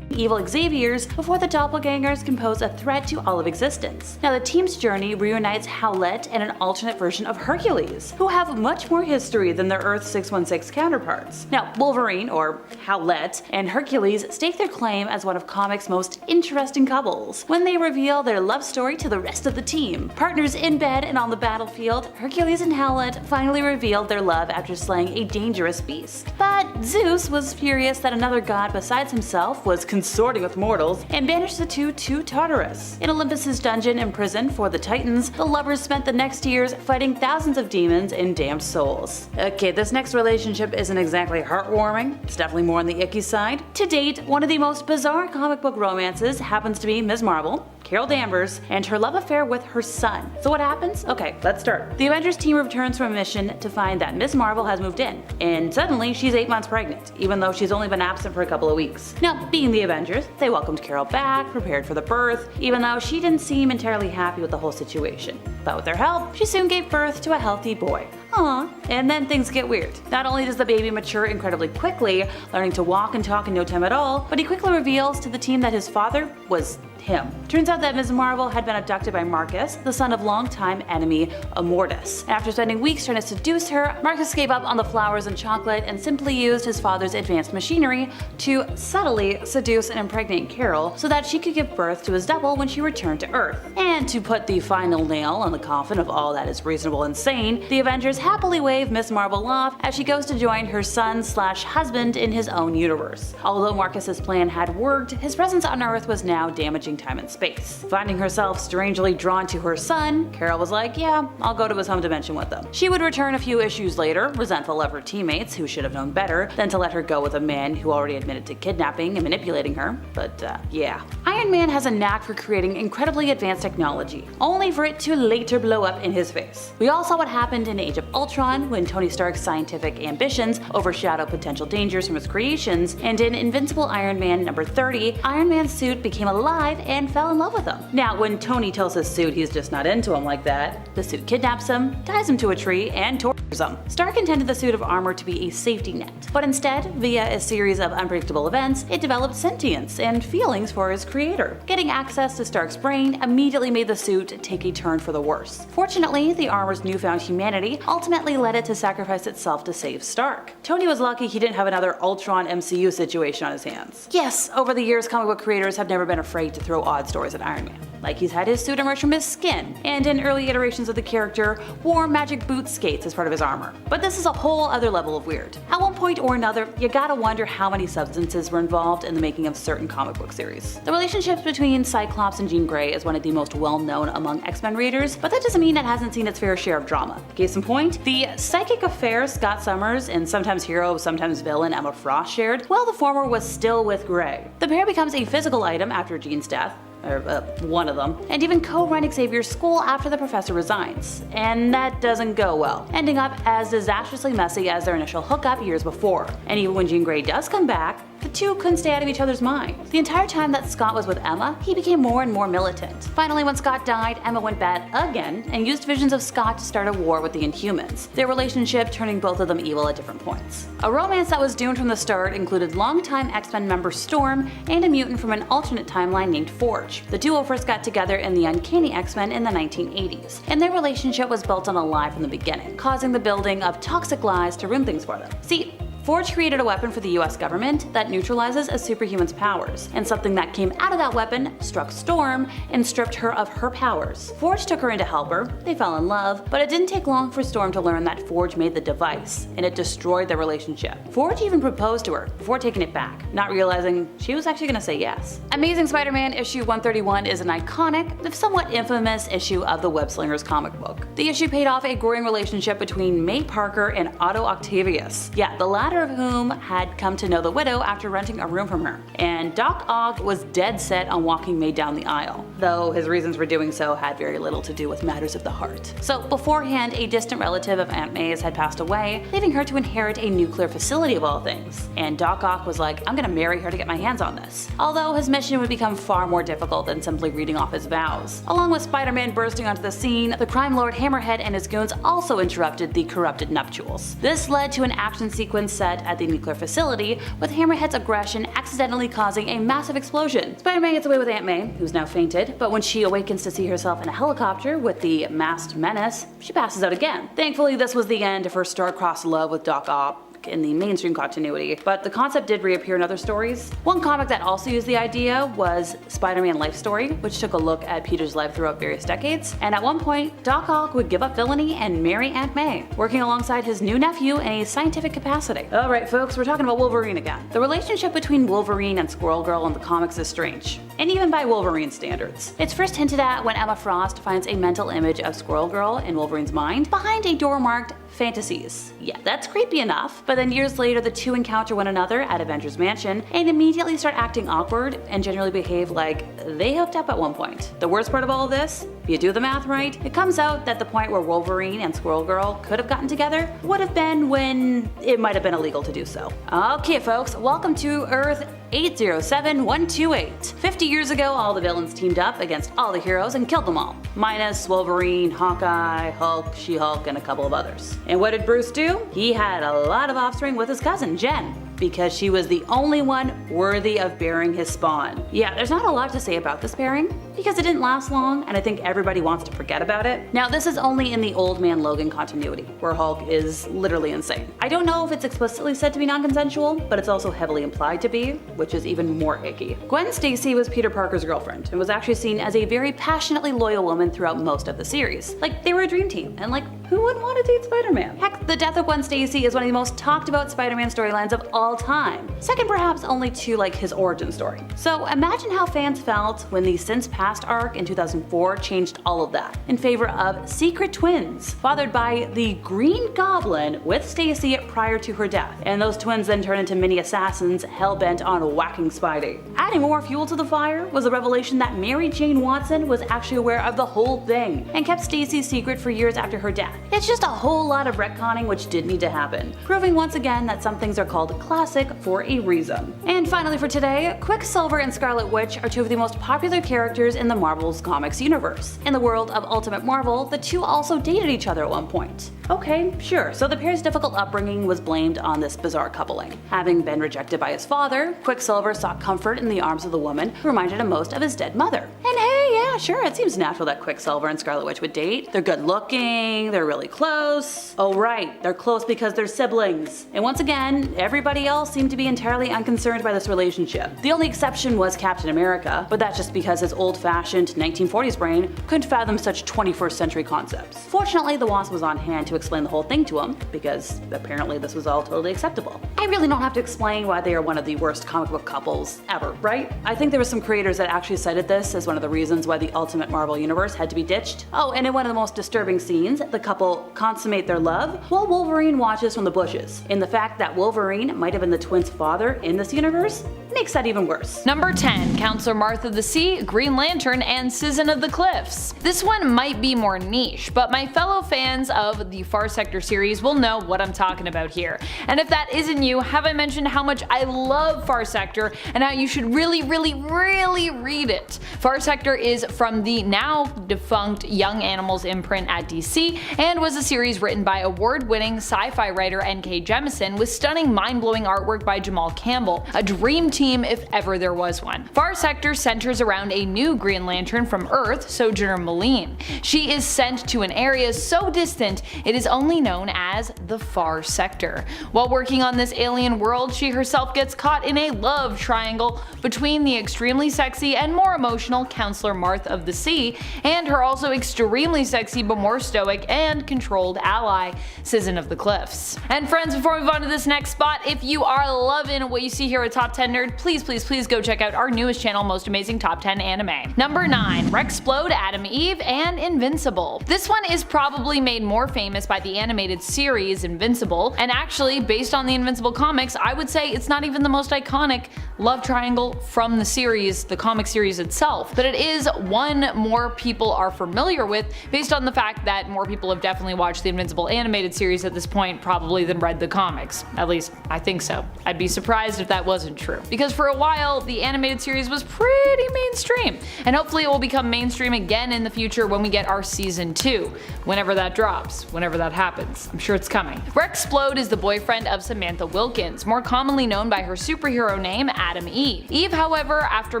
evil Xaviers before the doppelgangers can pose a threat to all of existence. Now the team's journey reunites Howlett and an alternate version of Hercules, who have much more history than their Earth 616 counterparts. Now Wolverine, or Howlett, and Hercules stake their claim as one of comics' most interesting couples when they reveal their love story to the rest of the team. Partners in bed and on the battlefield, Hercules and Howlett finally revealed their love after slaying a dangerous beast. But Zeus was furious that another god besides himself was consorting with mortals and banished the two to Tartarus. In Olympus's dungeon and prison for the Titans, the lovers spent the next years fighting thousands of demons and damned souls. Okay, this next relationship isn't exactly heartwarming, it's definitely more on the icky side. To date, one of the most bizarre comic book romances happens to be Ms. Marvel, Carol Danvers, and her love affair with her son. So what happens? Okay, let's start. The Avengers team returns from a mission to find that Ms. Marvel has moved in, and suddenly she's 8 months pregnant, even though she's only been absent for a couple of weeks. Now, being the Avengers, they welcomed Carol back, prepared for the birth, even though she didn't seem entirely happy with the whole situation. But with their help, she soon gave birth to a healthy boy. Aww. And then things get weird. Not only does the baby mature incredibly quickly, learning to walk and talk in no time at all, but he quickly reveals to the team that his father was him. Turns out that Ms. Marvel had been abducted by Marcus, the son of longtime enemy Immortus. After spending weeks trying to seduce her, Marcus gave up on the flowers and chocolate and simply used his father's advanced machinery to subtly seduce and impregnate Carol so that she could give birth to his double when she returned to Earth. And to put the final nail on the coffin of all that is reasonable and sane, the Avengers happily wave Ms. Marvel off as she goes to join her son/husband in his own universe. Although Marcus's plan had worked, his presence on Earth was now damaging time and space. Finding herself strangely drawn to her son, Carol was like, yeah, I'll go to his home dimension with them. She would return a few issues later, resentful of her teammates who should have known better than to let her go with a man who already admitted to kidnapping and manipulating her, but yeah. Iron Man has a knack for creating incredibly advanced technology, only for it to later blow up in his face. We all saw what happened in Age of Ultron when Tony Stark's scientific ambitions overshadowed potential dangers from his creations, and in Invincible Iron Man number 30, Iron Man's suit became alive and fell in love with him. Now, when Tony tells his suit he's just not into him like that, the suit kidnaps him, ties him to a tree, and tortures him. Stark intended the suit of armor to be a safety net, but instead, via a series of unpredictable events, it developed sentience and feelings for his creator. Getting access to Stark's brain immediately made the suit take a turn for the worse. Fortunately, the armor's newfound humanity ultimately led it to sacrifice itself to save Stark. Tony was lucky he didn't have another Ultron MCU situation on his hands. Yes, over the years, comic book creators have never been afraid to throw odd stories at Iron Man. Like he's had his suit emerge from his skin, and in early iterations of the character, wore magic boot skates as part of his armor. But this is a whole other level of weird. At one point or another, you gotta wonder how many substances were involved in the making of certain comic book series. The relationships between Cyclops and Jean Grey is one of the most well-known among X-Men readers, but that doesn't mean it hasn't seen its fair share of drama. Case in point, the psychic affair Scott Summers and sometimes hero, sometimes villain Emma Frost shared, well, the former was still with Grey. The pair becomes a physical item after Jean's death, or one of them, and even co-run Xavier's school after the professor resigns. And that doesn't go well, ending up as disastrously messy as their initial hookup years before. And even when Jean Grey does come back, the two couldn't stay out of each other's minds. The entire time that Scott was with Emma, he became more and more militant. Finally, when Scott died, Emma went bad again and used visions of Scott to start a war with the Inhumans, their relationship turning both of them evil at different points. A romance that was doomed from the start included longtime X-Men member Storm and a mutant from an alternate timeline named Forge. The duo first got together in the Uncanny X-Men in the 1980s, and their relationship was built on a lie from the beginning, causing the building of toxic lies to ruin things for them. See, Forge created a weapon for the US government that neutralizes a superhuman's powers, and something that came out of that weapon struck Storm and stripped her of her powers. Forge took her in to help her, they fell in love, but it didn't take long for Storm to learn that Forge made the device, and it destroyed their relationship. Forge even proposed to her before taking it back, not realizing she was actually gonna say yes. Amazing Spider-Man issue 131 is an iconic, if somewhat infamous issue of the Web-Slingers comic book. The issue paid off a growing relationship between May Parker and Otto Octavius. Yeah, the latter of whom had come to know the widow after renting a room from her. And Doc Ock was dead set on walking May down the aisle, though his reasons for doing so had very little to do with matters of the heart. So beforehand, a distant relative of Aunt May's had passed away, leaving her to inherit a nuclear facility of all things. And Doc Ock was like, I'm gonna marry her to get my hands on this. Although his mission would become far more difficult than simply reading off his vows. Along with Spider-Man bursting onto the scene, the crime lord Hammerhead and his goons also interrupted the corrupted nuptials. This led to an action sequence set at the nuclear facility, with Hammerhead's aggression accidentally causing a massive explosion. Spider-Man gets away with Aunt May, who's now fainted, but when she awakens to see herself in a helicopter with the masked menace, she passes out again. Thankfully, this was the end of her star-crossed love with Doc Ock in the mainstream continuity, but the concept did reappear in other stories. One comic that also used the idea was Spider-Man Life Story, which took a look at Peter's life throughout various decades, and at one point, Doc Ock would give up villainy and marry Aunt May, working alongside his new nephew in a scientific capacity. Alright folks, we're talking about Wolverine again. The relationship between Wolverine and Squirrel Girl in the comics is strange, and even by Wolverine standards. It's first hinted at when Emma Frost finds a mental image of Squirrel Girl in Wolverine's mind behind a door marked fantasies. Yeah, that's creepy enough, but then years later the two encounter one another at Avengers Mansion and immediately start acting awkward and generally behave like they hooked up at one point. The worst part of all of this, if you do the math right, it comes out that the point where Wolverine and Squirrel Girl could have gotten together would have been when it might have been illegal to do so. Okay folks, welcome to Earth 807128. 50 years ago, all the villains teamed up against all the heroes and killed them all, minus Wolverine, Hawkeye, Hulk, She-Hulk, and a couple of others. And what did Bruce do? He had a lot of offspring with his cousin, Jen, because she was the only one worthy of bearing his spawn. Yeah, there's not a lot to say about this pairing, because it didn't last long, and I think everybody wants to forget about it. Now, this is only in the Old Man Logan continuity, where Hulk is literally insane. I don't know if it's explicitly said to be non-consensual, but it's also heavily implied to be, which is even more icky. Gwen Stacy was Peter Parker's girlfriend, and was actually seen as a very passionately loyal woman throughout most of the series. Like, they were a dream team, and like, who wouldn't want to date Spider-Man? Heck, the death of Gwen Stacy is one of the most talked about Spider-Man storylines of all time. Second perhaps only to like his origin story. So imagine how fans felt when the Since Past arc in 2004 changed all of that in favor of secret twins, fathered by the Green Goblin with Stacy prior to her death. And those twins then turned into mini assassins hell-bent on whacking Spidey. Adding more fuel to the fire was the revelation that Mary Jane Watson was actually aware of the whole thing and kept Stacy's secret for years after her death. It's just a whole lot of retconning which did need to happen, proving once again that some things are called classic for a reason. And finally for today, Quicksilver and Scarlet Witch are two of the most popular characters in the Marvel's comics universe. In the world of Ultimate Marvel, the two also dated each other at one point. Okay, sure, so the pair's difficult upbringing was blamed on this bizarre coupling. Having been rejected by his father, Quicksilver sought comfort in the arms of the woman who reminded him most of his dead mother. And hey, yeah, sure, it seems natural that Quicksilver and Scarlet Witch would date. They're good looking, they're really close. Oh right, they're close because they're siblings. And once again, everybody else seemed to be entirely unconcerned by this relationship. The only exception was Captain America, but that's just because his old-fashioned 1940s brain couldn't fathom such 21st century concepts. Fortunately, the Wasp was on hand to explain the whole thing to him, because apparently this was all totally acceptable. I really don't have to explain why they are one of the worst comic book couples ever, right? I think there were some creators that actually cited this as one of the reasons why the Ultimate Marvel Universe had to be ditched. Oh, and in one of the most disturbing scenes, the couple consummate their love while Wolverine watches from the bushes. And the fact that Wolverine might have been the twins' father in this universe makes that even worse. Number 10, Counselor Martha of the Sea, Green Lantern, and Citizen of the Cliffs. This one might be more niche, but my fellow fans of the Far Sector series will know what I'm talking about here. And if that isn't you, have I mentioned how much I love Far Sector and how you should really read it? Far Sector is from the now defunct Young Animals imprint at DC, and was a series written by award-winning sci-fi writer N.K. Jemisin with stunning mind-blowing artwork by Jamal Campbell, a dream team if ever there was one. Far Sector centers around a new Green Lantern from Earth, Sojourner Malene. She is sent to an area so distant it is only known as the Far Sector. While working on this alien world, she herself gets caught in a love triangle between the extremely sexy and more emotional Counselor Marth of the Sea and her also extremely sexy but more stoic and controlled ally, Sizzin of the Cliffs. And friends, before we move on to this next spot, if you are loving what you see here at Top 10 Nerd, please go check out our newest channel, Most Amazing Top 10 Anime. Number 9. Rexplode, Adam Eve, and Invincible. This one is probably made more famous by the animated series Invincible, and actually, based on the Invincible comics, I would say it's not even the most iconic love triangle from the series, the comic series itself, but it is one more people are familiar with based on the fact that more people have definitely watched the Invincible animated series at this point probably than read the comics. At least, I think so. I'd be surprised if that wasn't true. Because for a while, the animated series was pretty mainstream, and hopefully it will become mainstream again in the future when we get our season 2, whenever that drops, whenever that happens. I'm sure it's coming. Rexplode is the boyfriend of Samantha Wilkins, more commonly known by her superhero name Adam Eve. Eve, however, after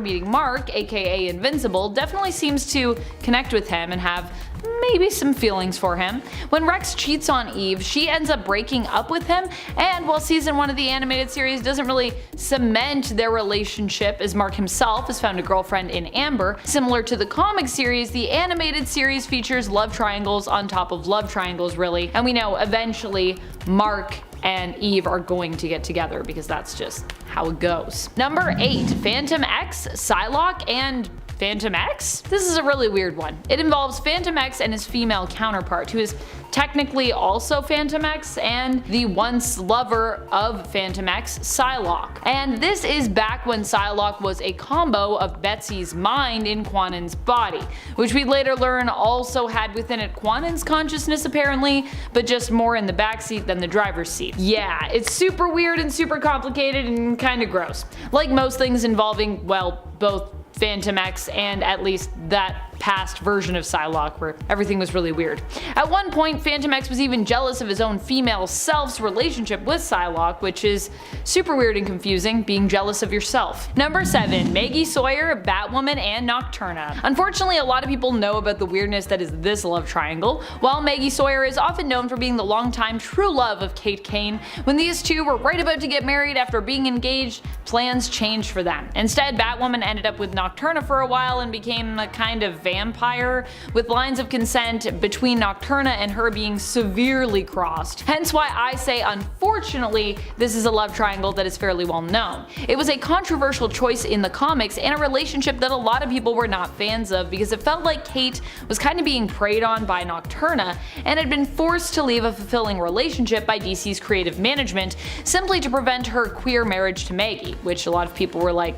meeting Mark, aka Invincible, definitely seems to connect with him and have maybe some feelings for him. When Rex cheats on Eve, she ends up breaking up with him, and while season 1 of the animated series doesn't really cement their relationship as Mark himself has found a girlfriend in Amber, similar to the comic series, the animated series features love triangles on top of love triangles really, and we know eventually Mark and Eve are going to get together because that's just how it goes. Number 8. PhantomX, Psylocke, and PhantomX? This is a really weird one. It involves PhantomX and his female counterpart, who is technically also PhantomX and the once lover of PhantomX, Psylocke. And this is back when Psylocke was a combo of Betsy's mind in Quanen's body, which we later learn also had within it Quanen's consciousness apparently, but just more in the backseat than the driver's seat. Yeah, it's super weird and super complicated and kinda gross. Like most things involving, well, both PhantomX and at least that past version of Psylocke where everything was really weird. At one point, PhantomX was even jealous of his own female self's relationship with Psylocke, which is super weird and confusing, being jealous of yourself. Number 7. Maggie Sawyer, Batwoman and Nocturna. Unfortunately, a lot of people know about the weirdness that is this love triangle. While Maggie Sawyer is often known for being the longtime true love of Kate Kane, when these two were right about to get married after being engaged, plans changed for them. Instead, Batwoman ended up with Nocturna for a while and became a kind of vampire, with lines of consent between Nocturna and her being severely crossed. Hence why I say, unfortunately, this is a love triangle that is fairly well known. It was a controversial choice in the comics and a relationship that a lot of people were not fans of because it felt like Kate was kind of being preyed on by Nocturna and had been forced to leave a fulfilling relationship by DC's creative management simply to prevent her queer marriage to Maggie, which a lot of people were like,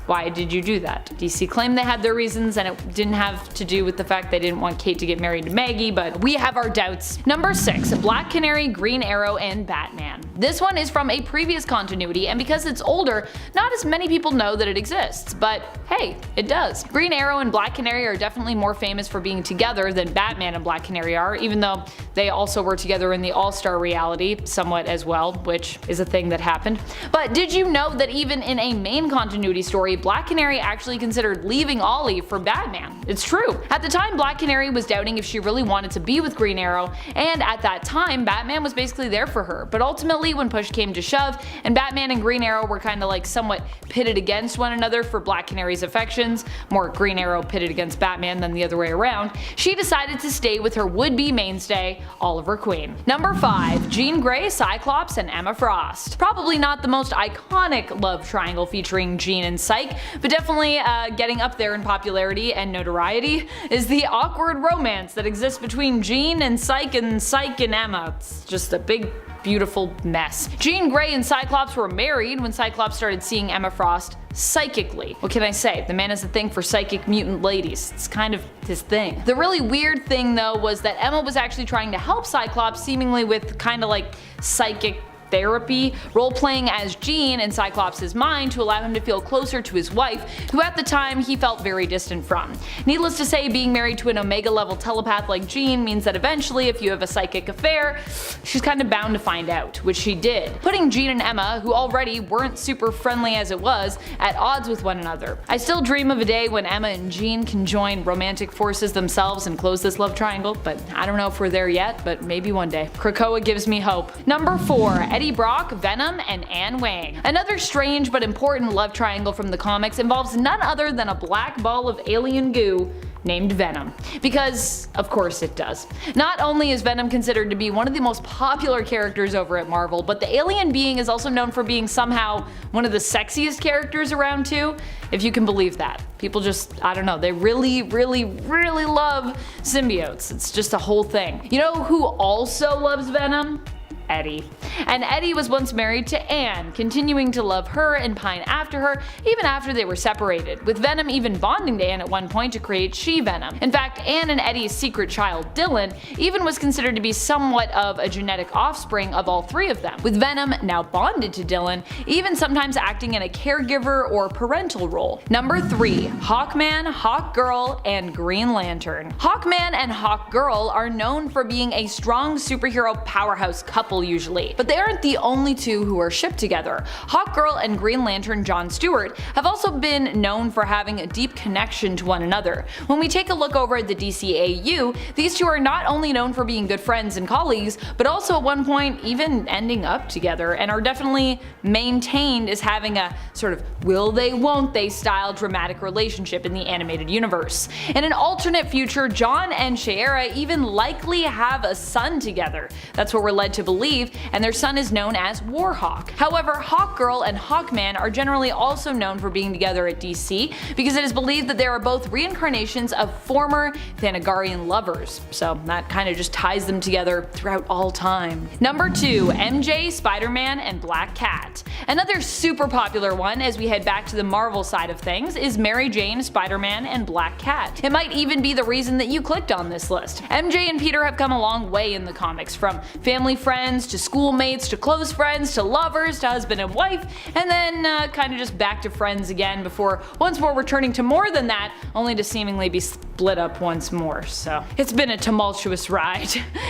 why did you do that? DC claimed they had their reasons and it didn't have to do with the fact they didn't want Kate to get married to Maggie, but we have our doubts. Number 6. Black Canary, Green Arrow, and Batman. This one is from a previous continuity, and because it's older, not as many people know that it exists, but hey, it does. Green Arrow and Black Canary are definitely more famous for being together than Batman and Black Canary are, even though they also were together in the All-Star reality somewhat as well, which is a thing that happened. But did you know that even in a main continuity story, Black Canary actually considered leaving Ollie for Batman? It's true. At the time, Black Canary was doubting if she really wanted to be with Green Arrow, and at that time, Batman was basically there for her. But ultimately, when push came to shove, and Batman and Green Arrow were kinda like somewhat pitted against one another for Black Canary's affections, more Green Arrow pitted against Batman than the other way around, she decided to stay with her would-be mainstay, Oliver Queen. Number 5. Jean Grey, Cyclops, and Emma Frost. Probably not the most iconic love triangle featuring Jean and Psyche, but definitely getting up there in popularity and notoriety is the awkward romance that exists between Jean and Psyche and Emma. It's just a big beautiful mess. Jean Grey and Cyclops were married when Cyclops started seeing Emma Frost psychically. What can I say? The man has a thing for psychic mutant ladies. It's kind of his thing. The really weird thing though was that Emma was actually trying to help Cyclops seemingly with kinda like psychic therapy, role-playing as Jean in Cyclops' mind to allow him to feel closer to his wife, who at the time he felt very distant from. Needless to say, being married to an Omega-level telepath like Jean means that eventually, if you have a psychic affair, she's kind of bound to find out, which she did, putting Jean and Emma, who already weren't super friendly as it was, at odds with one another. I still dream of a day when Emma and Jean can join romantic forces themselves and close this love triangle, but I don't know if we're there yet, but maybe one day. Krakoa gives me hope. Number 4. Eddie Brock, Venom, and Anne Wang. Another strange but important love triangle from the comics involves none other than a black ball of alien goo named Venom. Because, of course it does. Not only is Venom considered to be one of the most popular characters over at Marvel, but the alien being is also known for being somehow one of the sexiest characters around too, if you can believe that. People just, I don't know, they really love symbiotes. It's just a whole thing. You know who also loves Venom? Eddie. And Eddie was once married to Anne, continuing to love her and pine after her even after they were separated, with Venom even bonding to Anne at one point to create She-Venom. In fact, Anne and Eddie's secret child, Dylan, even was considered to be somewhat of a genetic offspring of all three of them, with Venom, now bonded to Dylan, even sometimes acting in a caregiver or parental role. Number 3. Hawkman, Hawkgirl, and Green Lantern. Hawkman and Hawkgirl are known for being a strong superhero powerhouse couple usually, but they aren't the only two who are shipped together. Hawkgirl and Green Lantern John Stewart have also been known for having a deep connection to one another. When we take a look over at the DCAU, these two are not only known for being good friends and colleagues, but also at one point even ending up together, and are definitely maintained as having a sort of will they won't they style dramatic relationship in the animated universe. In an alternate future, John and Shiera even likely have a son together. That's what we're led to believe, and their son is known as Warhawk. However, Hawkgirl and Hawkman are generally also known for being together at DC because it is believed that they are both reincarnations of former Thanagarian lovers, so that kind of just ties them together throughout all time. Number 2. MJ, Spider-Man, and Black Cat. Another super popular one as we head back to the Marvel side of things is Mary Jane, Spider-Man, and Black Cat. It might even be the reason that you clicked on this list. MJ and Peter have come a long way in the comics, from family friends to schoolmates to close friends to lovers to husband and wife, and then kind of just back to friends again before once more returning to more than that, only to seemingly be split up once more. So it's been a tumultuous ride.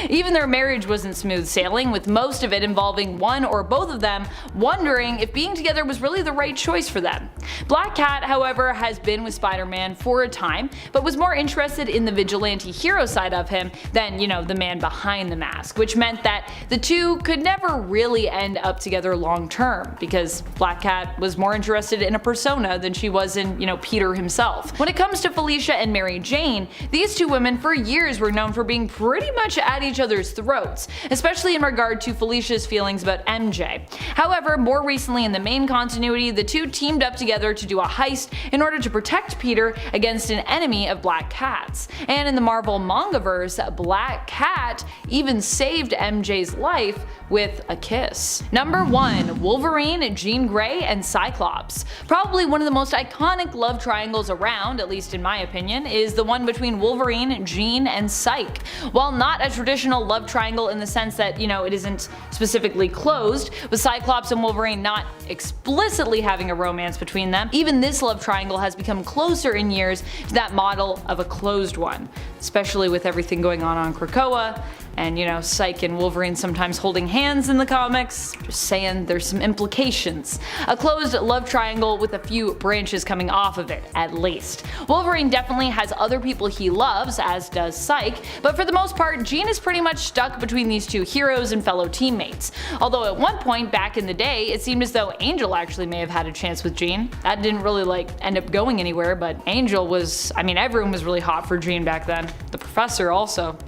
Even their marriage wasn't smooth sailing, with most of it involving one or both of them wondering if being together was really the right choice for them. Black Cat, however, has been with Spider-Man for a time, but was more interested in the vigilante hero side of him than, you know, the man behind the mask, which meant that the two could never really end up together long term, because Black Cat was more interested in a persona than she was in, you know, Peter himself. When it comes to Felicia and Mary Jane, these two women for years were known for being pretty much at each other's throats, especially in regard to Felicia's feelings about MJ. However, more recently in the main continuity, the two teamed up together to do a heist in order to protect Peter against an enemy of Black Cat's. And in the Marvel mangaverse, Black Cat even saved MJ's life with a kiss. Number 1. Wolverine, Jean Grey, and Cyclops. Probably one of the most iconic love triangles around, at least in my opinion, is the one between Wolverine, Jean, and Psyche. While not a traditional love triangle in the sense that, you know, it isn't specifically closed, with Cyclops and Wolverine not explicitly having a romance between them, even this love triangle has become closer in years to that model of a closed one, especially with everything going on Krakoa, and, you know, Psyche and Wolverine sometimes holding hands in the comics. Just saying, there's some implications. A closed love triangle with a few branches coming off of it, at least. Wolverine definitely has other people he loves, as does Psyche, but for the most part, Jean is pretty much stuck between these two heroes and fellow teammates. Although at one point back in the day, it seemed as though Angel actually may have had a chance with Jean. That didn't really end up going anywhere, but Angel was, I mean, everyone was really hot for Jean back then. The Professor also.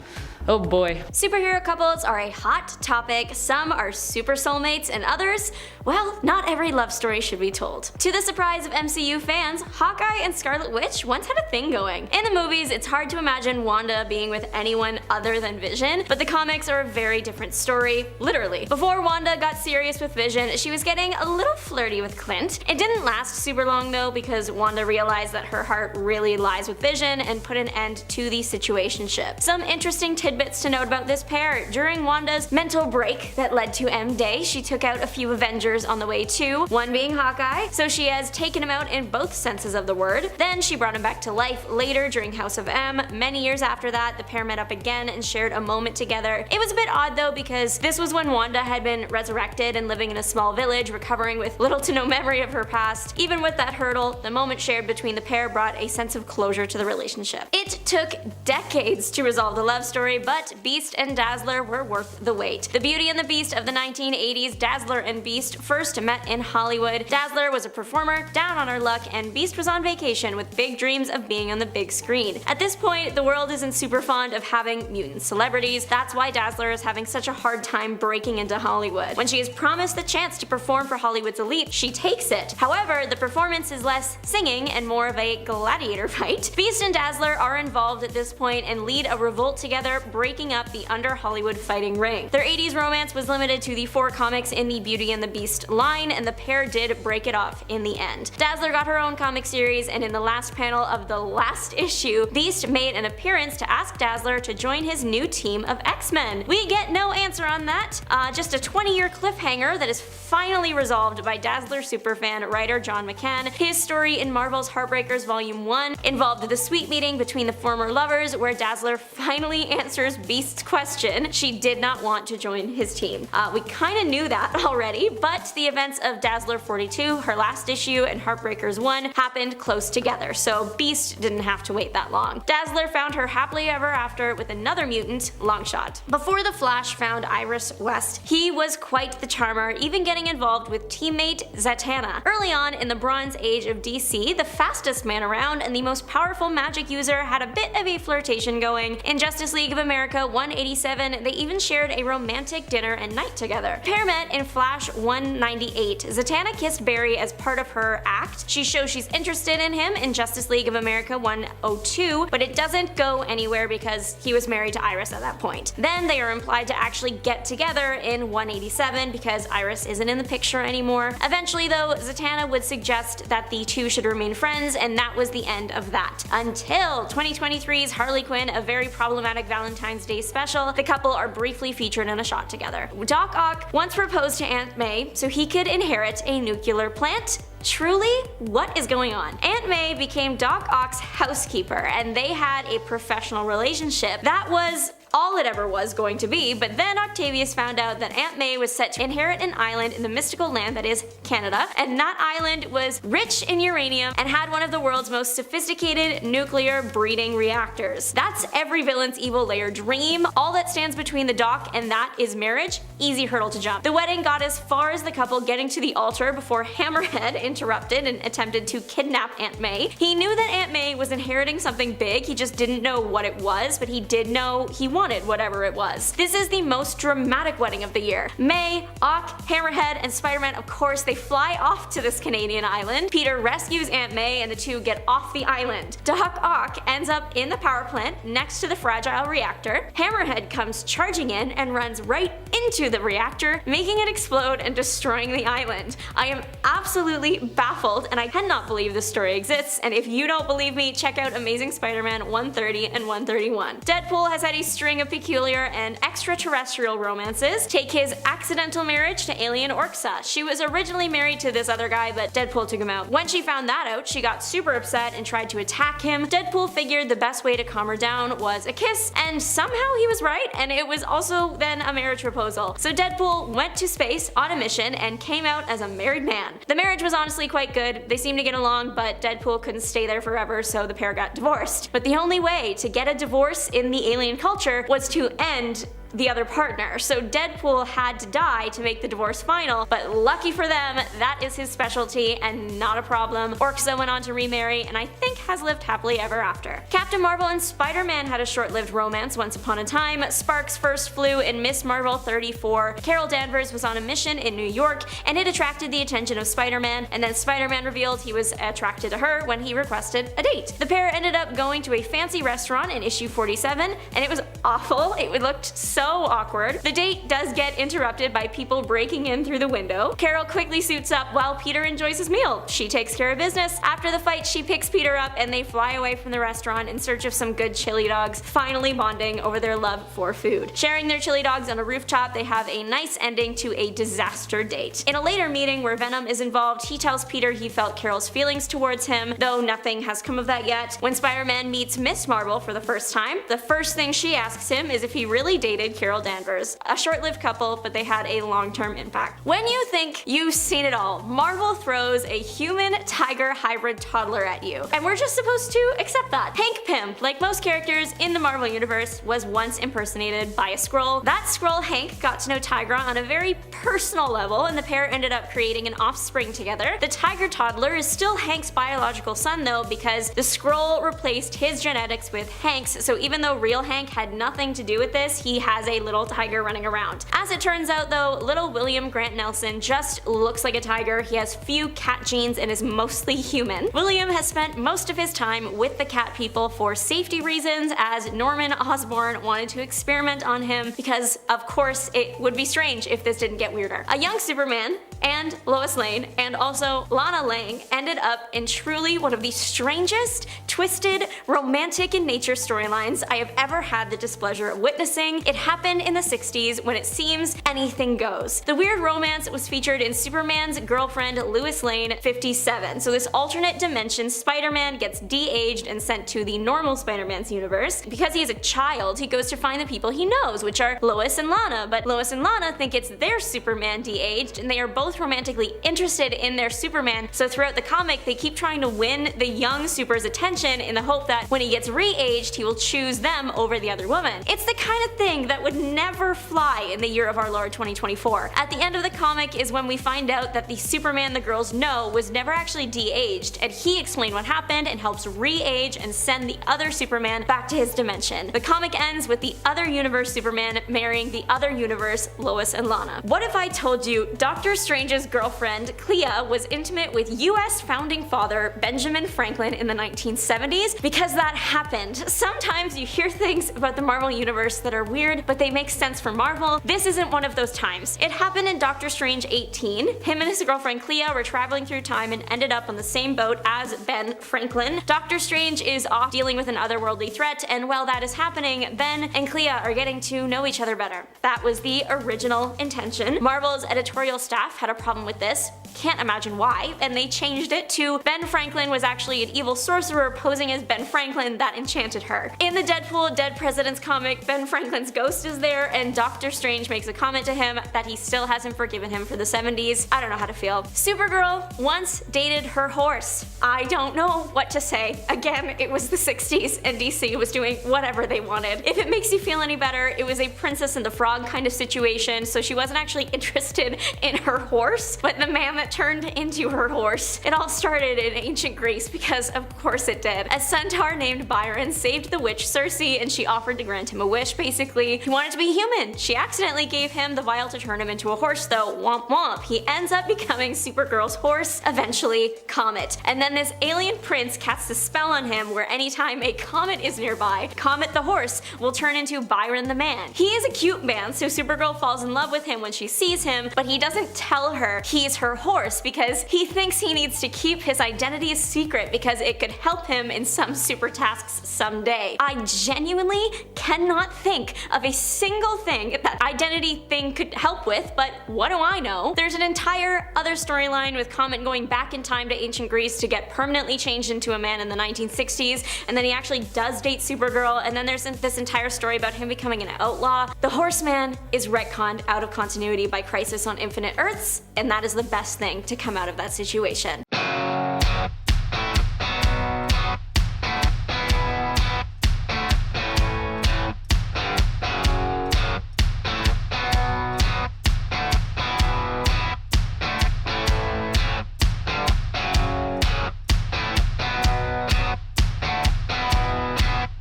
Oh boy. Superhero couples are a hot topic. Some are super soulmates, and others, well, not every love story should be told. To the surprise of MCU fans, Hawkeye and Scarlet Witch once had a thing going. In the movies, it's hard to imagine Wanda being with anyone other than Vision, but the comics are a very different story, literally. Before Wanda got serious with Vision, she was getting a little flirty with Clint. It didn't last super long though, because Wanda realized that her heart really lies with Vision and put an end to the situationship. Some interesting tidbits tidbits to note about this pair. During Wanda's mental break that led to M-Day, she took out a few Avengers on the way too, one being Hawkeye, so she has taken him out in both senses of the word. Then she brought him back to life later during House of M. Many years after that, the pair met up again and shared a moment together. It was a bit odd though, because this was when Wanda had been resurrected and living in a small village, recovering with little to no memory of her past. Even with that hurdle, the moment shared between the pair brought a sense of closure to the relationship. It took decades to resolve the love story, but Beast and Dazzler were worth the wait. The Beauty and the Beast of the 1980s, Dazzler and Beast, first met in Hollywood. Dazzler was a performer, down on her luck, and Beast was on vacation with big dreams of being on the big screen. At this point, the world isn't super fond of having mutant celebrities. That's why Dazzler is having such a hard time breaking into Hollywood. When she is promised the chance to perform for Hollywood's elite, she takes it. However, the performance is less singing and more of a gladiator fight. Beast and Dazzler are involved at this point and lead a revolt together, breaking up the under-Hollywood fighting ring. Their 80s romance was limited to the 4 comics in the Beauty and the Beast line, and the pair did break it off in the end. Dazzler got her own comic series, and in the last panel of the last issue, Beast made an appearance to ask Dazzler to join his new team of X-Men. We get no answer on that, just a 20-year cliffhanger that is finally resolved by Dazzler superfan writer John McCann. His story in Marvel's Heartbreakers Volume 1 involved the sweet meeting between the former lovers, where Dazzler finally answers Beast's question. She did not want to join his team. We kinda knew that already, but the events of Dazzler 42, her last issue, and Heartbreakers 1 happened close together, so Beast didn't have to wait that long. Dazzler found her happily ever after with another mutant, Longshot. Before the Flash found Iris West, he was quite the charmer, even getting involved with teammate Zatanna. Early on in the Bronze Age of DC, the fastest man around and the most powerful magic user had a bit of a flirtation going. In Justice League of America 187, they even shared a romantic dinner and night together. Pair met in Flash 198. Zatanna kissed Barry as part of her act. She shows she's interested in him in Justice League of America 102, but it doesn't go anywhere because he was married to Iris at that point. Then they are implied to actually get together in 187 because Iris isn't in the picture anymore. Eventually though, Zatanna would suggest that the two should remain friends, and that was the end of that. Until 2023's Harley Quinn, a very problematic Valentine's Day special, the couple are briefly featured in a shot together. Doc Ock once proposed to Aunt May so he could inherit a nuclear plant. Truly? What is going on? Aunt May became Doc Ock's housekeeper, and they had a professional relationship. That was all it ever was going to be, but then Octavius found out that Aunt May was set to inherit an island in the mystical land that is Canada, and that island was rich in uranium and had one of the world's most sophisticated nuclear breeding reactors. That's every villain's evil lair dream. All that stands between the Doc and that is marriage. Easy hurdle to jump. The wedding got as far as the couple getting to the altar before Hammerhead interrupted and attempted to kidnap Aunt May. He knew that Aunt May was inheriting something big, he just didn't know what it was, but he did know he wanted whatever it was. This is the most dramatic wedding of the year. May, Ock, Hammerhead, and Spider-Man, of course, they fly off to this Canadian island. Peter rescues Aunt May and the two get off the island. Doc Ock ends up in the power plant next to the fragile reactor. Hammerhead comes charging in and runs right into the reactor, making it explode and destroying the island. I am absolutely baffled, and I cannot believe this story exists, and if you don't believe me, check out Amazing Spider-Man 130 and 131. Deadpool has had a string of peculiar and extraterrestrial romances. Take his accidental marriage to alien Orcsa. She was originally married to this other guy, but Deadpool took him out. When she found that out, she got super upset and tried to attack him. Deadpool figured the best way to calm her down was a kiss, and somehow he was right, and it was also then a marriage proposal. So Deadpool went to space on a mission and came out as a married man. The marriage was honestly quite good. They seemed to get along, but Deadpool couldn't stay there forever, so the pair got divorced. But the only way to get a divorce in the alien culture was to end the other partner, so Deadpool had to die to make the divorce final, but lucky for them, that is his specialty and not a problem. Orcsa went on to remarry and I think has lived happily ever after. Captain Marvel and Spider-Man had a short-lived romance once upon a time. Sparks first flew in Miss Marvel 34. Carol Danvers was on a mission in New York and it attracted the attention of Spider-Man, and then Spider-Man revealed he was attracted to her when he requested a date. The pair ended up going to a fancy restaurant in issue 47 and it was awful. It looked so awkward. The date does get interrupted by people breaking in through the window. Carol quickly suits up while Peter enjoys his meal. She takes care of business. After the fight, she picks Peter up and they fly away from the restaurant in search of some good chili dogs, finally bonding over their love for food. Sharing their chili dogs on a rooftop, they have a nice ending to a disaster date. In a later meeting where Venom is involved, he tells Peter he felt Carol's feelings towards him, though nothing has come of that yet. When Spider-Man meets Miss Marvel for the first time, the first thing she asks him is if he really dated Carol Danvers. A short-lived couple, but they had a long-term impact. When you think you've seen it all, Marvel throws a human-tiger hybrid toddler at you, and we're just supposed to accept that. Hank Pym, like most characters in the Marvel Universe, was once impersonated by a Skrull. That Skrull, Hank, got to know Tigra on a very personal level, and the pair ended up creating an offspring together. The tiger toddler is still Hank's biological son though, because the Skrull replaced his genetics with Hank's, so even though real Hank had nothing to do with this, he has a little tiger running around. As it turns out though, little William Grant Nelson just looks like a tiger. He has few cat genes and is mostly human. William has spent most of his time with the cat people for safety reasons, as Norman Osborn wanted to experiment on him because, of course, it would be strange if this didn't get weirder. A young Superman and Lois Lane and also Lana Lang ended up in truly one of the strangest, twisted, romantic in nature storylines I have ever had the displeasure of witnessing. It happened in the 60s when it seems anything goes. The weird romance was featured in Superman's girlfriend Lois Lane 57. So this alternate dimension Spider-Man gets de-aged and sent to the normal Spider-Man's universe. Because he is a child, he goes to find the people he knows, which are Lois and Lana, but Lois and Lana think it's their Superman de-aged, and they are both romantically interested in their Superman, so throughout the comic they keep trying to win the young Super's attention in the hope that when he gets re-aged he will choose them over the other woman. It's the kind of thing that would never fly in the year of our Lord 2024. At the end of the comic is when we find out that the Superman the girls know was never actually de-aged, and he explained what happened and helps re-age and send the other Superman back to his dimension. The comic ends with the other universe Superman marrying the other universe Lois and Lana. What if I told you Doctor Strange's girlfriend Clea was intimate with US founding father Benjamin Franklin in the 1970s? Because that happened. Sometimes you hear things about the Marvel Universe that are weird, but they make sense for Marvel. This isn't one of those times. It happened in Doctor Strange 18. Him and his girlfriend Clea were traveling through time and ended up on the same boat as Ben Franklin. Doctor Strange is off dealing with an otherworldly threat, and while that is happening, Ben and Clea are getting to know each other better. That was the original intention. Marvel's editorial staff had a problem with this, can't imagine why, and they changed it to Ben Franklin was actually an evil sorcerer posing as Ben Franklin that enchanted her. In the Deadpool Dead Presidents comic, Ben Franklin's ghost is there, and Doctor Strange makes a comment to him that he still hasn't forgiven him for the 70s. I don't know how to feel. Supergirl once dated her horse. I don't know what to say. Again, it was the 60s and DC was doing whatever they wanted. If it makes you feel any better, it was a Princess and the Frog kind of situation, so she wasn't actually interested in her horse, but the man that turned into her horse. It all started in ancient Greece because of course it did. A centaur named Byron saved the witch Circe, and she offered to grant him a wish. Basically, he wanted to be human. She accidentally gave him the vial to turn him into a horse though. Womp womp. He ends up becoming Supergirl's horse, eventually Comet. And then this alien prince casts a spell on him where anytime a comet is nearby, Comet the horse will turn into Byron the man. He is a cute man, so Supergirl falls in love with him when she sees him, but he doesn't tell her he's her horse because he thinks he needs to keep his identity a secret because it could help him in some super tasks someday. I genuinely cannot think of a single thing that identity thing could help with, but what do I know? There's an entire other storyline with Comet going back in time to ancient Greece to get permanently changed into a man in the 1960s, and then he actually does date Supergirl, and then there's this entire story about him becoming an outlaw. The Horseman is retconned out of continuity by Crisis on Infinite Earths, and that is the best thing to come out of that situation.